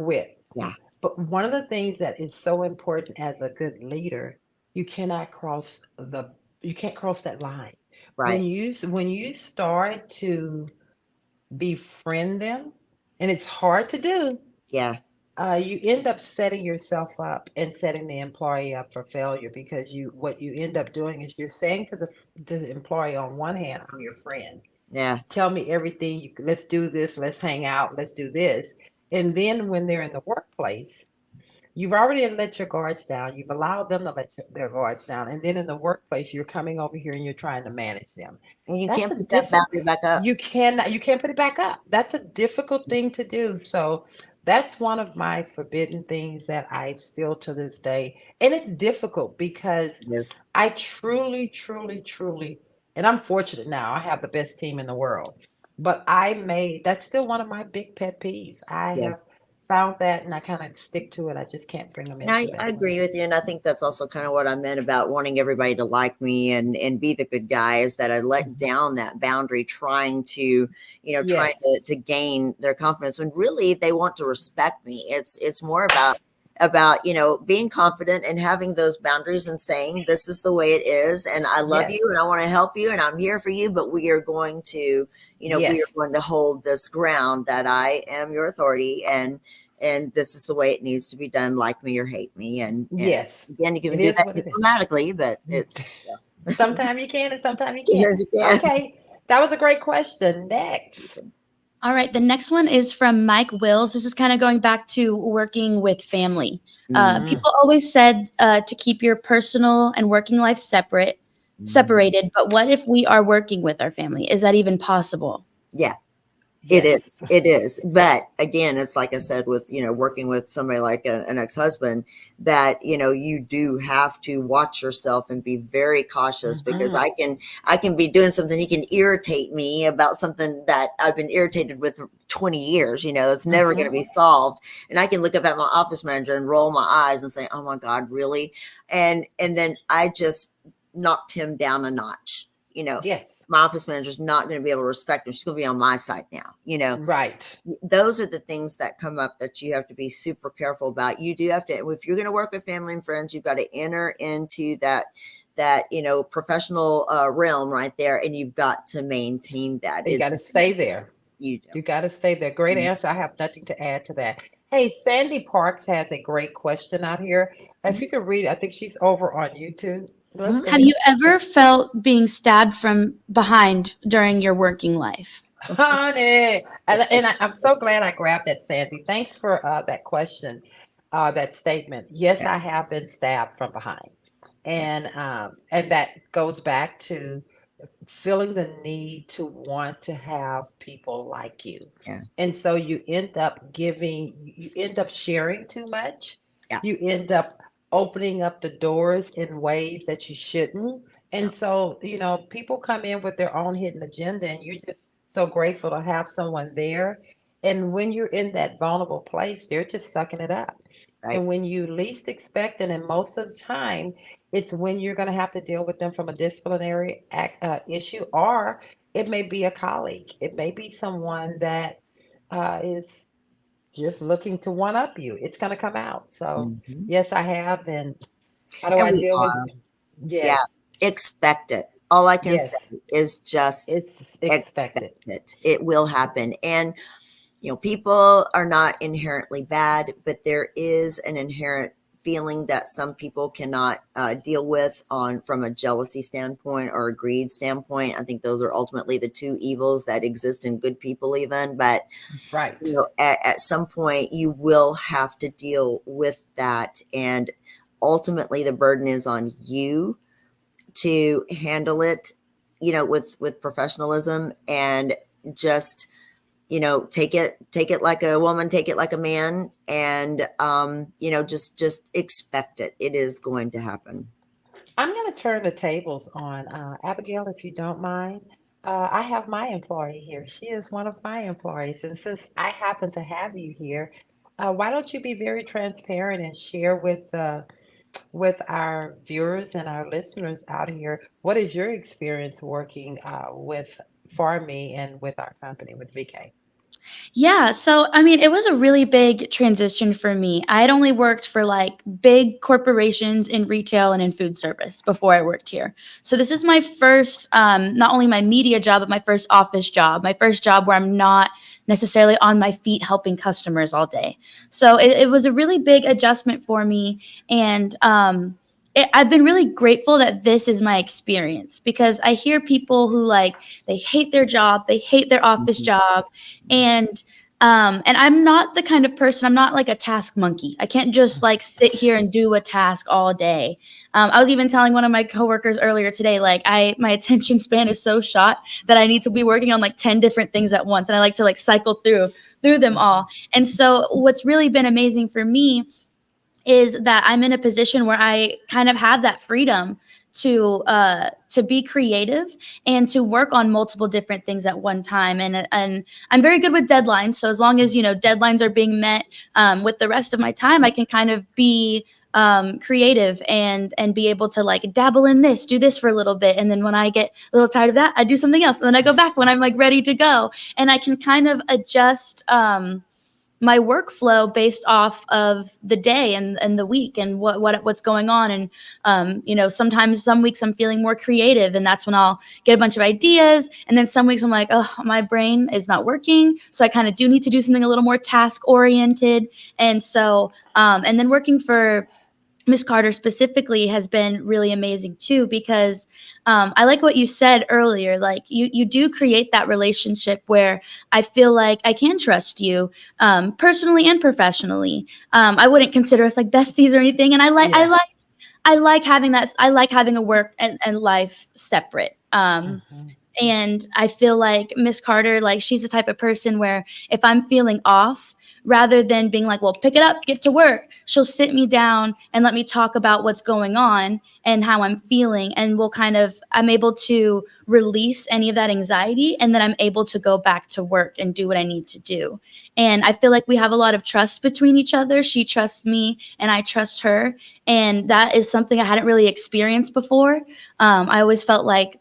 with. Yeah. But one of the things that is so important as a good leader, you can't cross that line. Right. When you start to befriend them, and it's hard to do. Yeah. You end up setting yourself up and setting the employee up for failure, because what you end up doing is you're saying to the employee, on one hand, "I'm your friend. Yeah. Tell me everything. Let's do this. Let's hang out. Let's do this." And then when they're in the workplace, you've already let your guards down. You've allowed them to let their guards down. And then in the workplace, you're coming over here and you're trying to manage them. And you can't put that boundary back up. You can't put it back up. That's a difficult thing to do. So that's one of my forbidden things that I still, to this day, and it's difficult because I truly, truly, truly, and I'm fortunate now, I have the best team in the world, but that's still one of my big pet peeves. I have found that, and I kind of stick to it. I just can't bring them in. I agree with you. And I think that's also kind of what I meant about wanting everybody to like me and be the good guy, is that I let down that boundary, trying to, trying to gain their confidence, when really they want to respect me. It's more about, being confident and having those boundaries and saying, this is the way it is. And I love you and I want to help you and I'm here for you, but we are going to, we are going to hold this ground that I am your authority, and this is the way it needs to be done, like me or hate me. And again, you can do that diplomatically, but it's sometimes you can and sometimes you can't. Okay. That was a great question. Next. All right, the next one is from Mike Wills. This is kind of going back to working with family. Mm, People always said to keep your personal and working life mm. separated. But what if we are working with our family? Is that even possible? Yeah. It Yes. is. It is. But again, it's like I said, with, working with somebody like an ex-husband, that, you do have to watch yourself and be very cautious, because Hmm. I can be doing something. He can irritate me about something that I've been irritated with for 20 years. It's never going to Hmm. be solved. And I can look up at my office manager and roll my eyes and say, oh my God, really? And then I just knocked him down a notch. Yes. My office manager is not going to be able to respect him. She's going to be on my side now. Right. Those are the things that come up that you have to be super careful about. You do have to, if you're going to work with family and friends, you've got to enter into that professional realm right there, and you've got to maintain that. You got It's to stay there. you You got to stay there. Great do. answer. I have nothing to add to that. Hey, Sandy Parks has a great question out here. If you could read, I think she's over on YouTube. So let's Mhm. go Have ahead. you ever felt being stabbed from behind during your working life? Honey, I'm so glad I grabbed that, Sandy. Thanks for that question, that statement. Yes, Yeah, I have been stabbed from behind, yeah, and that goes back to feeling the need to want to have people like you. yeah, And so you end up sharing too much. yeah, You end up opening up the doors in ways that you shouldn't. yeah. And so, people come in with their own hidden agenda, and you're just so grateful to have someone there. And when you're in that vulnerable place, they're just sucking it up. Right. And when you least expect it, and most of the time, it's when you're going to have to deal with them from a disciplinary issue, or it may be a colleague. It may be someone that is just looking to one up you. It's going to come out. So, Hmm. yes, I have. And how do And I we deal with are. it? Yeah. Yes, Expect it. All I can say yes, is just it's expect expected. it. It will happen. And people are not inherently bad, but there is an inherent feeling that some people cannot deal with on from a jealousy standpoint or a greed standpoint. I think those are ultimately the two evils that exist in good people, even. But Right. at some point, you will have to deal with that, and ultimately, the burden is on you to handle it, with professionalism, and just take it like a woman, take it like a man, and just expect it. It is going to happen. I'm going to turn the tables on Abigail, if you don't mind. I have my employee here. She is one of my employees. And since I happen to have you here, why don't you be very transparent and share with our viewers and our listeners out here, what is your experience working with for me and with our company, with VK? Yeah, so I mean, it was a really big transition for me. I had only worked for like big corporations in retail and in food service before I worked here. So this is my first, not only my media job, but my first office job, my first job where I'm not necessarily on my feet helping customers all day. So it was a really big adjustment for me, and I've been really grateful that this is my experience, because I hear people who like they hate their job, they hate their office Mhm. job, and and I'm not the kind of person, I'm not like a task monkey. I can't just like sit here and do a task all day. I was even telling one of my coworkers earlier today, like my attention span is so short that I need to be working on like 10 different things at once. And I like to like cycle through them all. And so what's really been amazing for me is that I'm in a position where I kind of have that freedom to be creative and to work on multiple different things at one time. And I'm very good with deadlines. So as long as deadlines are being met, with the rest of my time, I can kind of be creative and be able to like dabble in this, do this for a little bit, and then when I get a little tired of that, I do something else, and then I go back when I'm like ready to go, and I can kind of adjust. My workflow based off of the day and the week and what's going on. And sometimes some weeks I'm feeling more creative, and that's when I'll get a bunch of ideas. And then some weeks I'm like, oh, my brain is not working, so I kind of do need to do something a little more task oriented. And so and then working for Miss Carter specifically has been really amazing too, because I like what you said earlier. Like you do create that relationship where I feel like I can trust you, personally and professionally. I wouldn't consider us like besties or anything, and Yeah. I like having that. I like having a work and life separate. Mhm. And I feel like Miss Carter, like she's the type of person where if I'm feeling off, rather than being like, well, pick it up, get to work, she'll sit me down and let me talk about what's going on and how I'm feeling. And I'm able to release any of that anxiety. And then I'm able to go back to work and do what I need to do. And I feel like we have a lot of trust between each other. She trusts me and I trust her. And that is something I hadn't really experienced before. I always felt like,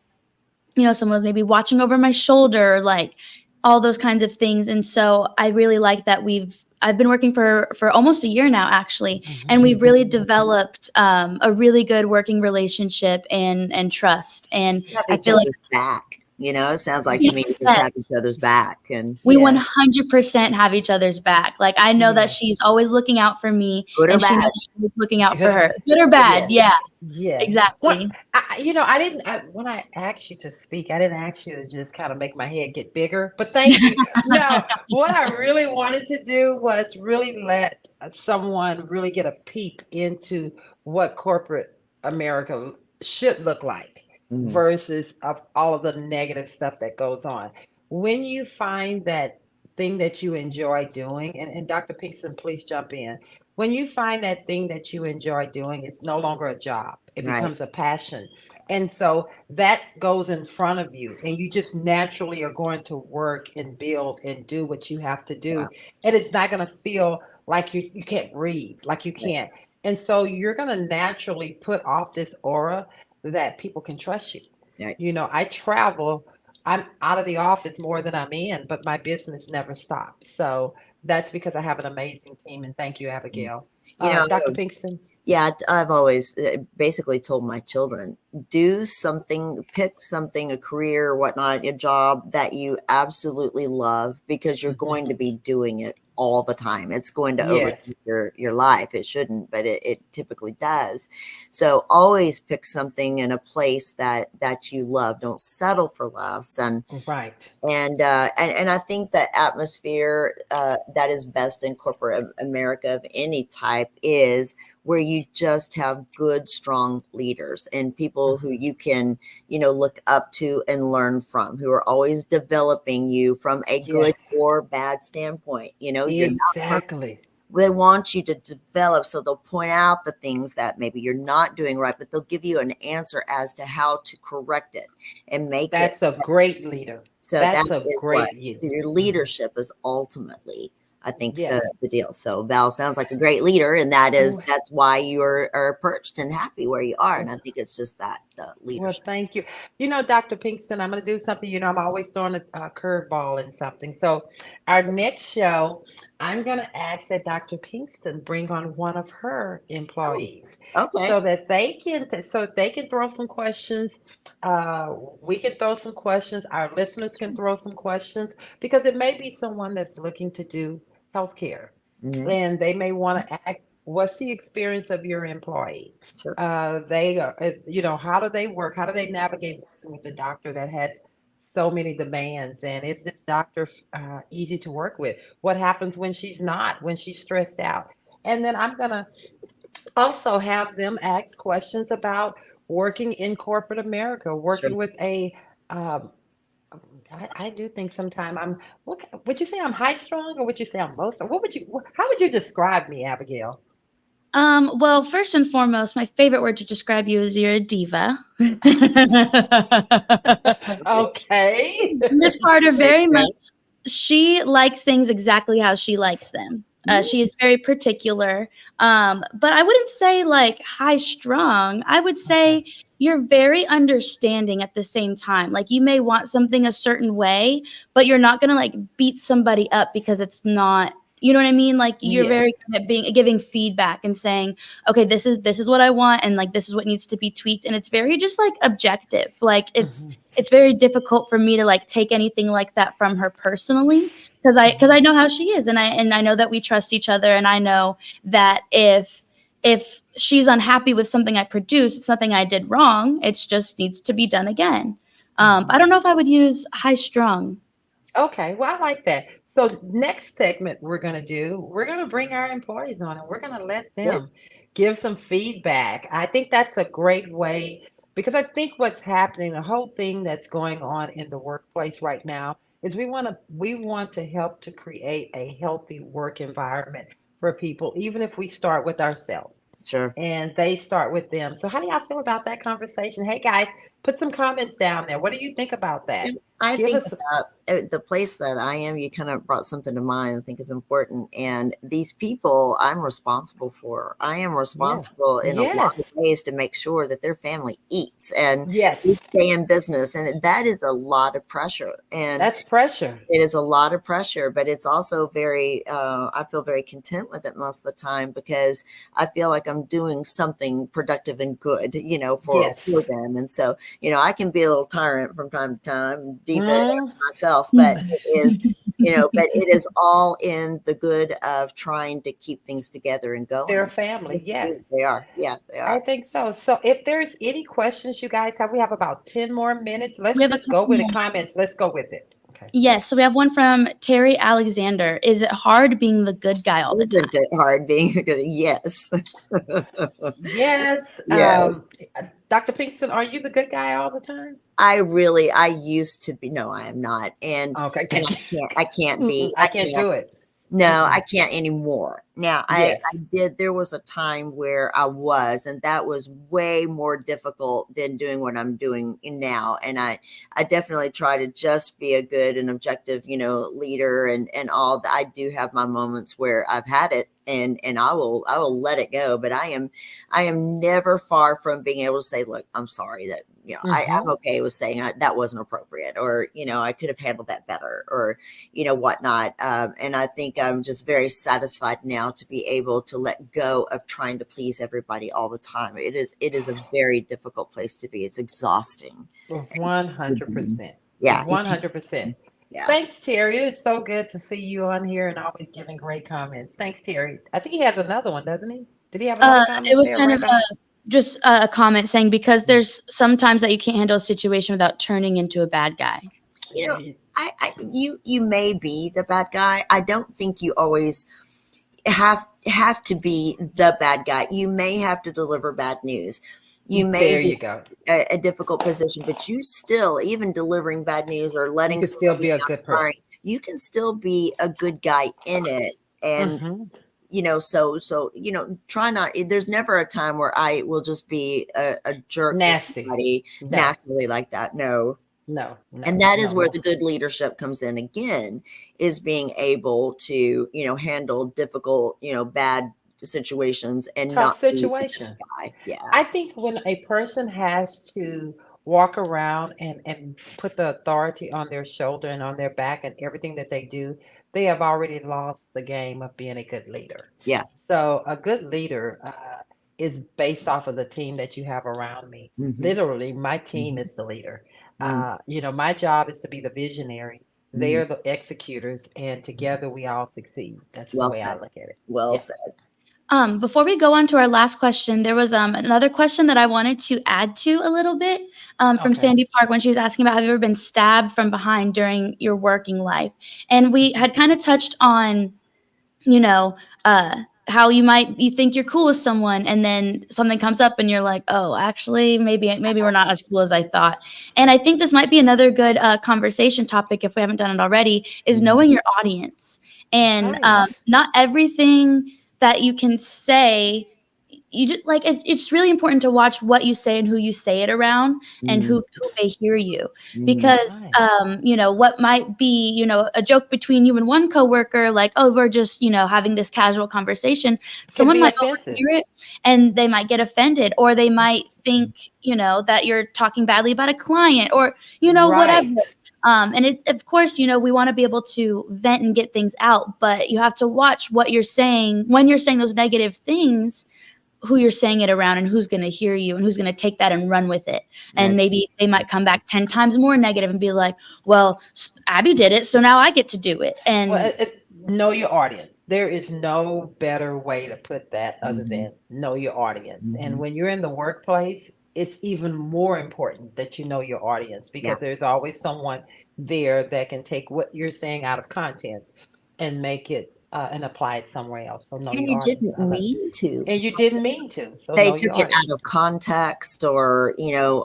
someone was maybe watching over my shoulder, like all those kinds of things. And so I really like that I've been working for almost a year now, actually, and Mhm. we've really developed a really good working relationship and trust. And You have I each feel like other's back. It sounds like to me you just have each other's back. And we Yes. 100% have each other's back. Like I know that Yes. she's always looking out for me, good or and she knows bad. I'm always looking out for Good. her, good or bad. Yes. Yeah, Yes. What exactly. I didn't when I asked you to speak, I didn't ask you to just kind of make my head get bigger. But thank you. No, what I really wanted to do was really let someone really get a peep into what corporate America should look like Mhm. versus of all of the negative stuff that goes on. When you find that thing that you enjoy doing, and Dr. Pinkston, please jump in. When you find that thing that you enjoy doing, it's no longer a job. It Right. becomes a passion. And so that goes in front of you, and you just naturally are going to work and build and do what you have to Yeah. do. And it's not going to feel like you can't breathe, like you Right. can't. And so you're going to naturally put off this aura that people can trust you. Right. I travel, I'm out of the office more than I'm in, but my business never stops. So that's because I have an amazing team. And thank you, Mm. Abigail. You know, Dr. Pinkston. Yeah, I've always basically told my children, do something, pick something, a career or whatnot, a job that you absolutely love, because you're going to be doing it all the time. It's going to Yes. overtake your life. It shouldn't, but it typically does. So always pick something in a place that you love. Don't settle for less. Right. And I think that atmosphere that is best in corporate America of any type is where you just have good, strong leaders and people who you can, look up to and learn from, who are always developing you from a good Yes. or bad standpoint. You're not perfect. Exactly. They want you to develop, so they'll point out the things that maybe you're not doing right, but they'll give you an answer as to how to correct it and make it. That's a great leader. So that That's a is what great leader. your leadership is ultimately, I think, the, Yes. the deal. So Val sounds like a great leader, and that's why you are perched and happy where you are. And I think it's just that Well, leadership. thank you. Dr. Pinkston, I'm going to do something. I'm always throwing a curveball in something. So, our next show, I'm going to ask that Dr. Pinkston bring on one of her Oh, employees okay, so that they can throw some questions. We can throw some questions. Our listeners can throw some questions because it may be someone that's looking to do healthcare, hmm, and they may want to ask, "What's the experience of your employee?" sure, They are, how do they work? How do they navigate working with a doctor that has so many demands? And is this doctor easy to work with? What happens when she's not, when she's stressed out? And then I'm going to also have them ask questions about working in corporate America, sure. working with um, I do think sometime would you say I'm high strung or would you say I'm low strung? How would you describe me, Abigail? Well, first and foremost, my favorite word to describe you is you're a diva. Okay. Miss Carter Great, very much, great. she likes things exactly how she likes them. She is very particular. But I wouldn't say like high strung. I would Okay. say you're very understanding at the same time. Like you may want something a certain way, but you're not gonna like beat somebody up because it's not. You know what I mean? Like you're very Yes. good at giving feedback and saying, okay, this is what I want, and like this is what needs to be tweaked, and it's very just like objective. Like Mhm, it's very difficult for me to like take anything like that from her personally, because I mhm. know how she is, and I know that we trust each other, and I know that if if she's unhappy with something I produce, it's nothing I did wrong. It just needs to be done again. I don't know if I would use high strung. Okay, well, I like that. So next segment we're gonna bring our employees on and we're gonna let Yeah. them give some feedback. I think that's a great way because I think what's happening, the whole thing that's going on in the workplace right now is we want to help to create a healthy work environment for people, even if we start with ourselves Sure. and they start with them. So how do y'all feel about that conversation? Hey guys, put some comments down there. What do you think about that? I Give think us about the place that I am. You kind of brought something to mind I think is important. And these people I'm responsible for. I am yeah. responsible in a lot of Yes. ways to make sure that their family eats and we Yes. stay in business. And that is a lot of pressure. And That's pressure. it is a lot of pressure, but it's also very, I feel very content with it most of the time because I feel like I'm doing something productive and good, for Yes. them. And so, I can be a little tyrant from time to time, deep it Mm, myself, but it is, but it is all in the good of trying to keep things together and their going. family. Yes. They are. Yeah, they I are. think so. So if there's any questions you guys have, we have about 10 more minutes. We Let's have a just go couple with the more. comments. Let's go with it. Okay. Yes, so we have one from Terry Alexander. Is it hard being the good guy all the time? Isn't it hard being good? Yes. Yes. Yes. Dr. Pinkston, are you the good guy all the time? I used to be, no, I am not. Okay. And I can't be, I can't do it. no, I Mm-mm. can't anymore. Now Yes. there was a time where I was, and that was way more difficult than doing what I'm doing now. And I definitely try to just be a good and objective, leader and all that. I do have my moments where I've had it and I will let it go. But I am never far from being able to say, look, I'm sorry that, I'm Mm-hmm. okay with saying that wasn't appropriate, or, I could have handled that better, or, whatnot. And I think I'm just very satisfied now to be able to let go of trying to please everybody all the time. It is a very difficult place to be. It's exhausting. 100%. Yeah. 100%. Yeah. Thanks, Terry. It is so good to see you on here and always giving great comments. Thanks, Terry. I think he has another one, doesn't he? Did he have another It comment was there kind right of behind? just a comment saying because there's sometimes that you can't handle a situation without turning into a bad guy. You Yeah. know, you may be the bad guy. I don't think you always have to be the bad guy. You may have to deliver bad news. You may There be you go. a difficult position, but you still, even delivering bad news or You letting could still somebody be a down good person. crying, you can still be a good guy in it. And Hmm. so try not, there's never a time where I will just be a jerk to Nasty. somebody No, naturally like that. No. no, no, And that is no, where no. the good leadership comes in again, is being able to, handle difficult, bad situations and Tough not be the situation. bad guy. Yeah. I think when a person has to walk around and put the authority on their shoulder and on their back and everything that they do, they have already lost the game of being a good leader. Yeah. So a good leader is based off of the team that you have around me. Hmm. Literally, my team Hmm. is the leader. My job is to be the visionary. They Hmm. are the executors, and together we all succeed. That's the Well way I said. look at it. Well Yeah. said. Before we go on to our last question, there was another question that I wanted to add to a little bit from Okay. Sandy Park when she was asking about have you ever been stabbed from behind during your working life? And we had kind of touched on, you know, how you think you're cool with someone and then something comes up and you're like, oh, actually, maybe we're not as cool as I thought. And I think this might be another good conversation topic if we haven't done it already, is Mhm. knowing your audience. And Right. not everything that you can say you just like it's really important to watch what you say and who you say it around and Mhm. who may hear you Mhm. because Right. what might be a joke between you and one coworker, like, oh, we're just having this casual conversation, Can someone be might offensive. overhear it and they might get offended, or they might Mhm. think that you're talking badly about a client, or whatever. Right. And of course, we want to be able to vent and get things out, but you have to watch what you're saying when you're saying those negative things, who you're saying it around and who's going to hear you and who's going to take that and run with it. And Yes. maybe they might come back 10 times more negative and be like, well, Abby did it, so now I get to do it. Well, And know your audience. There is no better way to put that other Mhm. than know your audience. And Mhm. when you're in the workplace, it's even more important that you know your audience Yeah. because there's always someone there that can take what you're saying out of content and make it and apply it somewhere else. So know And your you audience. didn't I love it. mean to. And you didn't mean to. So They know your took it audience. out of context or,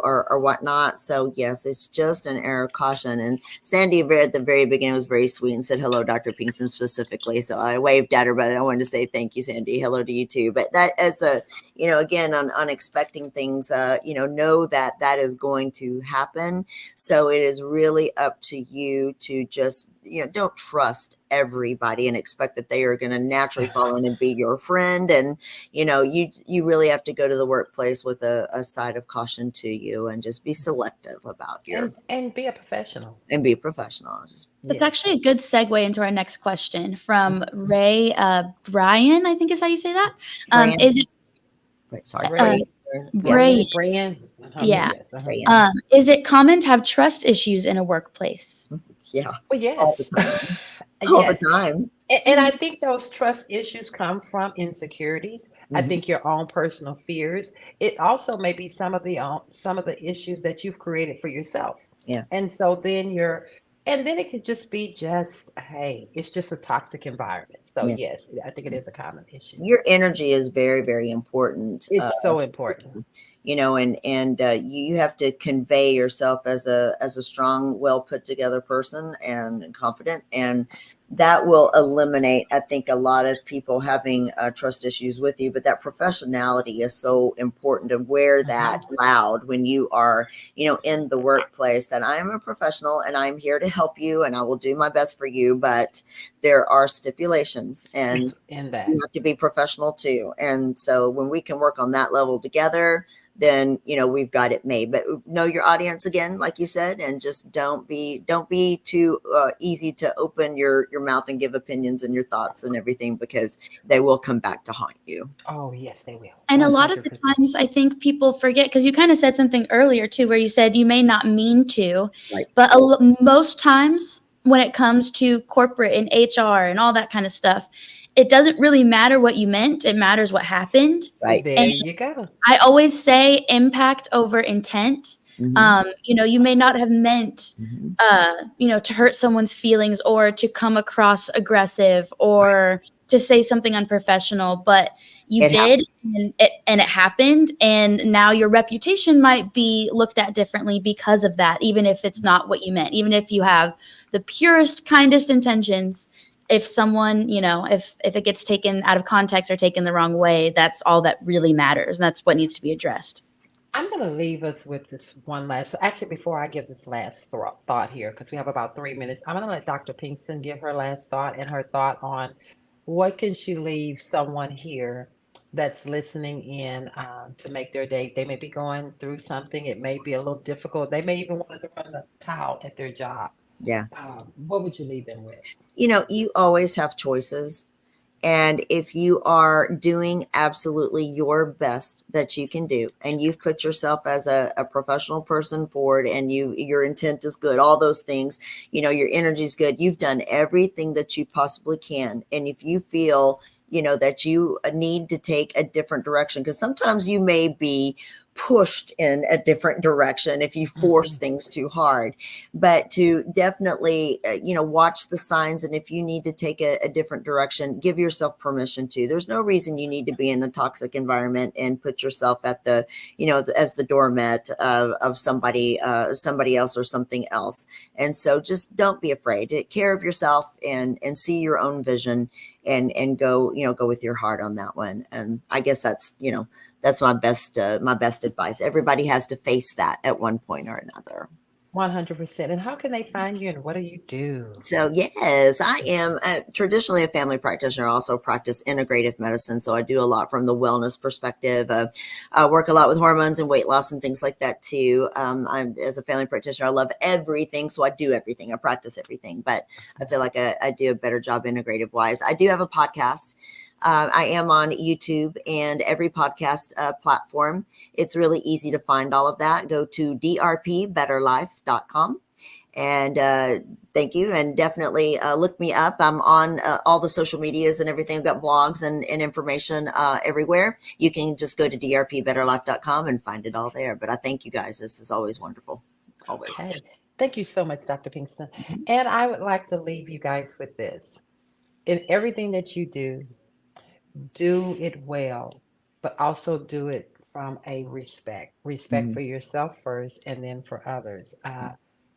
or whatnot. So yes, it's just an error of caution. And Sandy at the very beginning was very sweet and said, hello, Dr. Pinkston specifically. So I waved at her, but I wanted to say, thank you, Sandy. Hello to you too. But that it's a, again, on unexpected things, know that that is going to happen. So it is really up to you to just, don't trust everybody and expect that they are going to naturally fall in and be your friend. And, you really have to go to the workplace with a side of caution to you and just be selective about your And be a professional. and be a professional. Just That's Yes. actually a good segue into our next question from Ray Brian, I think is how you say that. brand. Is it Right, sorry, Ray. Bray? Brian. Yeah. Yes. Brian. Is it common to have trust issues in a workplace? Yeah, Well, all the yes. time. All the Yes. time. And I think those trust issues come from insecurities. I Mhm. think your own personal fears. It also may be some of the issues that you've created for yourself. Yeah. And so and then it could just be hey, it's just a toxic environment. So Yeah. yes, I think it is a common issue. Your energy is very, very important. It's so important. You have to convey yourself as a strong, well put together person and confident, and that will eliminate, I think, a lot of people having trust issues with you. But that professionality is so important to wear that loud when you are in the workplace, that I am a professional and I'm here to help you and I will do my best for you, but there are stipulations and In that. you have to be professional too. And so when we can work on that level together, then we've got it made. But know your audience again, like you said, and just don't be too easy to open your mouth and give opinions and your thoughts and everything, because they will come back to haunt you. Oh yes, they will. And a lot of the 100%. times I think people forget, because you kind of said something earlier too, where you said you may not mean to, Right. but most times when it comes to corporate and HR and all that kind of stuff, it doesn't really matter what you meant. It matters what happened. Right. There you go. I always say impact over intent. Mhm. You may not have meant, Mhm. to hurt someone's feelings or to come across aggressive or to say something unprofessional, but you It did, and it happened. And now your reputation might be looked at differently because of that, even if it's not what you meant, even if you have the purest, kindest intentions. If someone, if it gets taken out of context or taken the wrong way, that's all that really matters. And that's what needs to be addressed. I'm going to leave us with this one last. So actually, before I give this last thought here, because we have about 3 minutes, I'm going to let Dr. Pinkston give her last thought and her thought on what can she leave someone here that's listening in to make their day. They may be going through something. It may be a little difficult. They may even want to throw in the towel at their job. Yeah. What would you leave them with? You always have choices. And if you are doing absolutely your best that you can do, and you've put yourself as a professional person forward, and your intent is good, all those things, your energy is good, you've done everything that you possibly can. And if you feel, that you need to take a different direction, because sometimes you may be pushed in a different direction if you force things too hard, but to definitely, watch the signs. And if you need to take a different direction, give yourself permission to. There's no reason you need to be in a toxic environment and put yourself at the, as the doormat of somebody else or something else. And so just don't be afraid. Take care of yourself and see your own vision and go, go with your heart on that one. And I guess that's my best advice. Everybody has to face that at one point or another. 100%. And how can they find you and what do you do? So yes, I am traditionally a family practitioner. I also practice integrative medicine. So I do a lot from the wellness perspective. I work a lot with hormones and weight loss and things like that too. As a family practitioner, I love everything. So I do everything. I practice everything, but I feel like I do a better job integrative wise. I do have a podcast. I am on YouTube and every podcast platform. It's really easy to find all of that. Go to drpbetterlife.com And thank you. And definitely look me up. I'm on all the social medias and everything. I've got blogs and information everywhere. You can just go to drpbetterlife.com and find it all there. But I thank you guys. This is always wonderful. Always. Okay. Thank you so much, Dr. Pinkston. And I would like to leave you guys with this. In everything that you do it well, but also do it from a respect Mhm. for yourself first and then for others.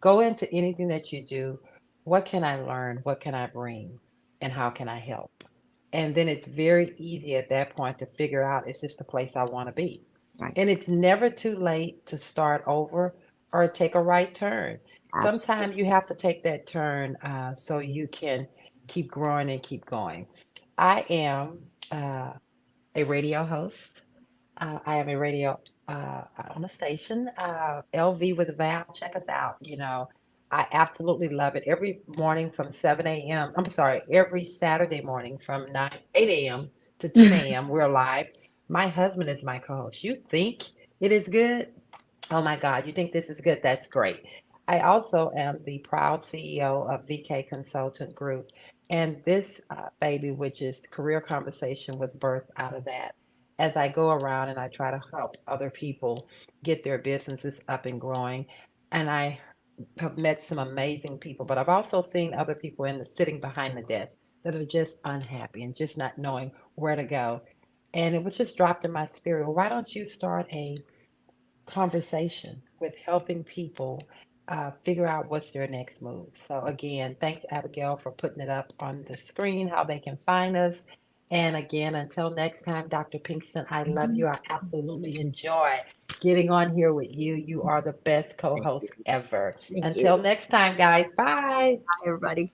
Go into anything that you do. What can I learn? What can I bring? And how can I help? And then it's very easy at that point to figure out, is this the place I want to be? Right. And it's never too late to start over or take a right turn. Absolutely. Sometimes you have to take that turn so you can keep growing and keep going. I am uh, a radio host. I am a radio on a station, LV with Val. Check us out. I absolutely love it. Every morning from 7 a.m. I'm sorry, every Saturday morning from 8 a.m. to 10 a.m. We're live. My husband is my co-host. You think it is good? Oh my God, you think this is good? That's great. I also am the proud CEO of VK Consultant Group. And this baby, which is Career Conversation, was birthed out of that. As I go around and I try to help other people get their businesses up and growing. And I have met some amazing people, but I've also seen other people sitting behind the desk that are just unhappy and just not knowing where to go. And it was just dropped in my spirit. Well, why don't you start a conversation with helping people figure out what's their next move. So, again, thanks, Abigail, for putting it up on the screen, how they can find us. And again, until next time, Dr. Pinkston, I love you. I absolutely enjoy getting on here with you. You are the best co Thank you. host ever. Thank Until you. next time, guys, bye. Bye, everybody.